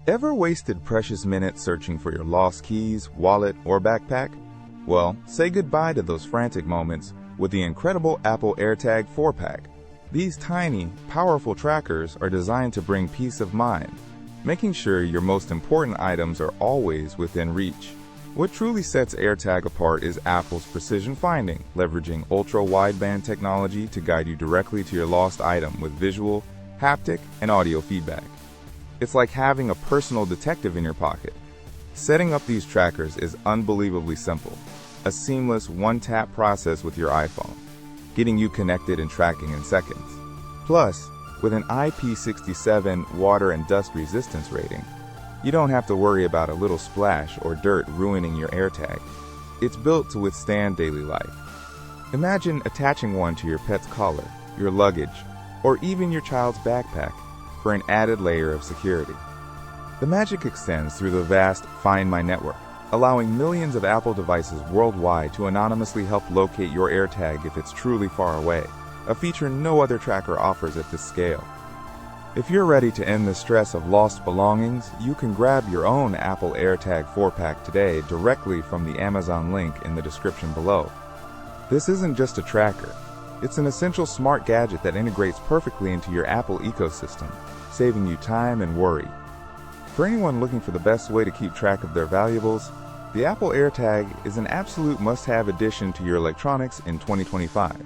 Ever wasted precious minutes searching for your lost keys, wallet, or backpack? Well, say goodbye to those frantic moments with the incredible Apple AirTag 4-pack. These tiny, powerful trackers are designed to bring peace of mind, making sure your most important items are always within reach. What truly sets AirTag apart is Apple's precision finding, leveraging ultra-wideband technology to guide you directly to your lost item with visual, haptic, and audio feedback. It's like having a personal detective in your pocket. Setting up these trackers is unbelievably simple. A seamless one-tap process with your iPhone, getting you connected and tracking in seconds. Plus, with an IP67 water and dust resistance rating, you don't have to worry about a little splash or dirt ruining your AirTag. It's built to withstand daily life. Imagine attaching one to your pet's collar, your luggage, or even your child's backpack for an added layer of security. The magic extends through the vast Find My network, allowing millions of Apple devices worldwide to anonymously help locate your AirTag if it's truly far away, a feature no other tracker offers at this scale. If you're ready to end the stress of lost belongings, you can grab your own Apple AirTag 4-pack today directly from the Amazon link in the description below. This isn't just a tracker. It's an essential smart gadget that integrates perfectly into your Apple ecosystem, saving you time and worry. For anyone looking for the best way to keep track of their valuables, the Apple AirTag is an absolute must-have addition to your electronics in 2025.